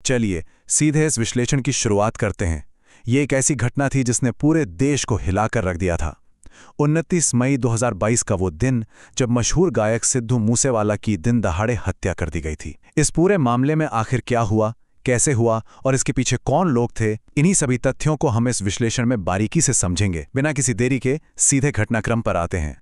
चलिए सीधे इस विश्लेषण की शुरुआत करते हैं। ये एक ऐसी घटना थी जिसने पूरे देश को हिलाकर रख दिया था। 29 मई 2022 का वो दिन जब मशहूर गायक सिद्धू मूसेवाला की दिन दहाड़े हत्या कर दी गई थी। इस पूरे मामले में आखिर क्या हुआ, कैसे हुआ और इसके पीछे कौन लोग थे, इन्हीं सभी तथ्यों को हम इस विश्लेषण में बारीकी से समझेंगे। बिना किसी देरी के सीधे घटनाक्रम पर आते हैं।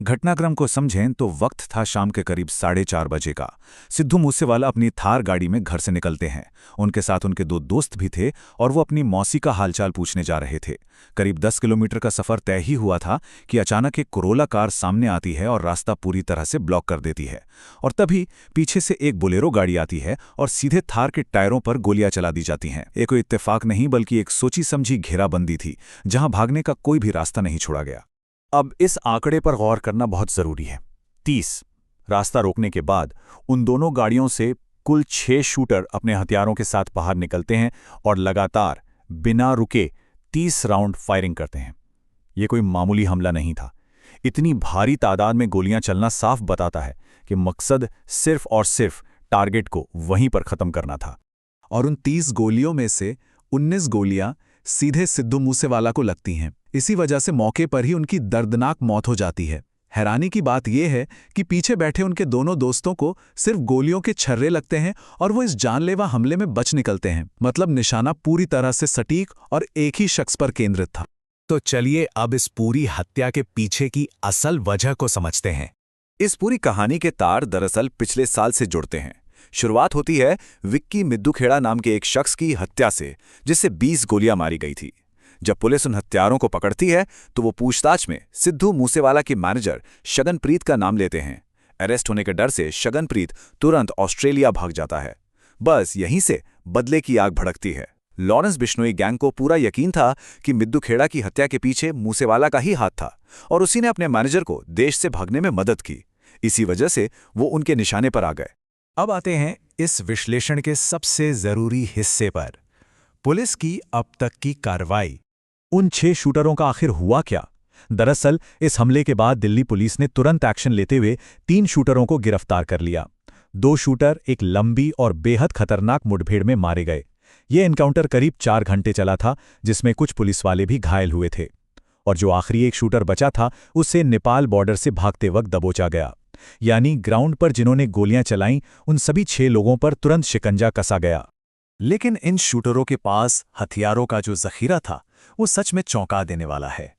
घटनाक्रम को समझें तो वक्त था शाम के करीब 4:30 बजे का। सिद्धू मूसेवाला अपनी थार गाड़ी में घर से निकलते हैं। उनके साथ उनके 2 दोस्त भी थे और वो अपनी मौसी का हालचाल पूछने जा रहे थे। करीब 10 किलोमीटर का सफर तय ही हुआ था कि अचानक एक कोरोला कार सामने आती है और रास्ता पूरी तरह से ब्लॉक कर देती है। और तभी पीछे से एक बोलेरो गाड़ी आती है और सीधे थार के टायरों पर गोलियां चला दी जाती हैं। ये कोई इत्तेफाक नहीं बल्कि एक सोची समझी घेराबंदी थी जहां भागने का कोई भी रास्ता नहीं छोड़ा गया। अब इस आंकड़े पर गौर करना बहुत जरूरी है। 30 रास्ता रोकने के बाद उन दोनों गाड़ियों से कुल 6 शूटर अपने हथियारों के साथ बाहर निकलते हैं और लगातार बिना रुके 30 राउंड फायरिंग करते हैं। यह कोई मामूली हमला नहीं था। इतनी भारी तादाद में गोलियां चलना साफ बताता है कि मकसद सिर्फ और सिर्फ टारगेट को वहीं पर खत्म करना था। और उन 30 गोलियों में से 19 गोलियां सीधे सिद्धू मूसेवाला को लगती हैं। इसी वजह से मौके पर ही उनकी दर्दनाक मौत हो जाती है। हैरानी की बात यह है कि पीछे बैठे उनके दोनों दोस्तों को सिर्फ गोलियों के छर्रे लगते हैं और वो इस जानलेवा हमले में बच निकलते हैं। मतलब निशाना पूरी तरह से सटीक और एक ही शख्स पर केंद्रित था। तो चलिए अब इस पूरी हत्या के पीछे की असल वजह को समझते हैं। इस पूरी कहानी के तार दरअसल पिछले साल से जुड़ते हैं। शुरुआत होती है विक्की मिद्दूखेड़ा नाम के एक शख्स की हत्या से, जिससे 20 गोलियां मारी गई थी। जब पुलिस उन हत्यारों को पकड़ती है तो वो पूछताछ में सिद्धू मूसेवाला के मैनेजर शगनप्रीत का नाम लेते हैं। अरेस्ट होने के डर से शगनप्रीत तुरंत ऑस्ट्रेलिया भाग जाता है। बस यहीं से बदले की आग भड़कती है। लॉरेंस बिश्नोई गैंग को पूरा यकीन था कि मिद्दूखेड़ा की हत्या के पीछे मूसेवाला का ही हाथ था और उसी ने अपने मैनेजर को देश से भागने में मदद की। इसी वजह से वो उनके निशाने पर आ गए। अब आते हैं इस विश्लेषण के सबसे जरूरी हिस्से पर, पुलिस की अब तक की कार्रवाई। उन 6 शूटरों का आखिर हुआ क्या? दरअसल इस हमले के बाद दिल्ली पुलिस ने तुरंत एक्शन लेते हुए 3 शूटरों को गिरफ्तार कर लिया। 2 शूटर एक लंबी और बेहद खतरनाक मुठभेड़ में मारे गए। ये एनकाउंटर करीब 4 घंटे चला था, जिसमें कुछ पुलिस वाले भी घायल हुए थे। और जो आखिरी एक शूटर बचा था उसे नेपाल बॉर्डर से भागते वक्त दबोचा गया। यानी ग्राउंड पर जिन्होंने गोलियां चलाईं उन सभी 6 लोगों पर तुरंत शिकंजा कसा गया। लेकिन इन शूटरों के पास हथियारों का जो जखीरा था वो सच में चौंका देने वाला है।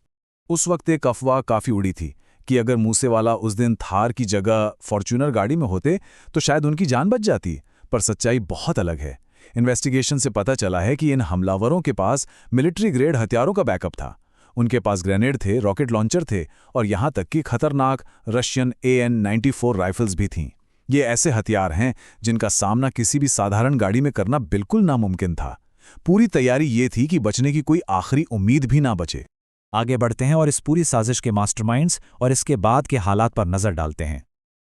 उस वक्त एक अफवाह काफी उड़ी थी कि अगर मूसेवाला उस दिन थार की जगह फॉर्च्यूनर गाड़ी में होते तो शायद उनकी जान बच जाती, पर सच्चाई बहुत अलग है। इन्वेस्टिगेशन से पता चला है कि इन हमलावरों के पास मिलिट्री ग्रेड हथियारों का बैकअप था। उनके पास ग्रेनेड थे, रॉकेट लॉन्चर थे और यहां तक कि खतरनाक रशियन AN-94 राइफल्स भी थीं। ये ऐसे हथियार हैं जिनका सामना किसी भी साधारण गाड़ी में करना बिल्कुल नामुमकिन था। पूरी तैयारी ये थी कि बचने की कोई आखिरी उम्मीद भी ना बचे। आगे बढ़ते हैं और इस पूरी साजिश के मास्टरमाइंड्स और इसके बाद के हालात पर नजर डालते हैं।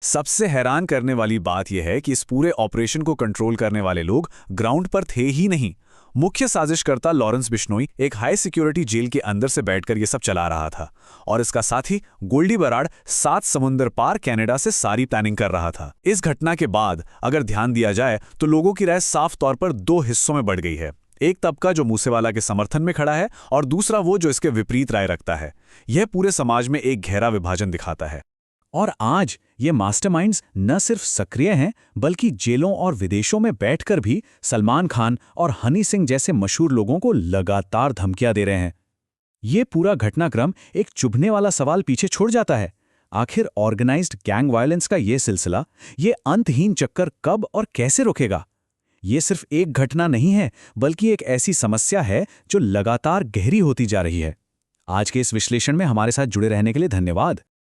सबसे हैरान करने वाली बात यह है कि इस पूरे ऑपरेशन को कंट्रोल करने वाले लोग ग्राउंड पर थे ही नहीं। मुख्य साजिशकर्ता लॉरेंस बिश्नोई एक हाई सिक्योरिटी जेल के अंदर से बैठकर यह सब चला रहा था और इसका साथी गोल्डी बराड़ 7 समुंदर पार कनाडा से सारी प्लानिंग कर रहा था। इस घटना के बाद अगर ध्यान दिया जाए तो लोगों की राय साफ तौर पर 2 हिस्सों में बढ़ गई है। एक तबका जो मूसेवाला के समर्थन में खड़ा है और दूसरा वो जो इसके विपरीत राय रखता है। यह पूरे समाज में एक गहरा विभाजन दिखाता है। और आज ये मास्टरमाइंड्स न सिर्फ सक्रिय हैं बल्कि जेलों और विदेशों में बैठकर भी सलमान खान और हनी सिंह जैसे मशहूर लोगों को लगातार धमकियां दे रहे हैं। ये पूरा घटनाक्रम एक चुभने वाला सवाल पीछे छोड़ जाता है। आखिर ऑर्गेनाइज्ड गैंग वायलेंस का ये सिलसिला, ये अंतहीन चक्कर कब और कैसे रुकेगा? ये सिर्फ एक घटना नहीं है बल्कि एक ऐसी समस्या है जो लगातार गहरी होती जा रही है। आज के इस विश्लेषण में हमारे साथ जुड़े रहने के लिए धन्यवाद।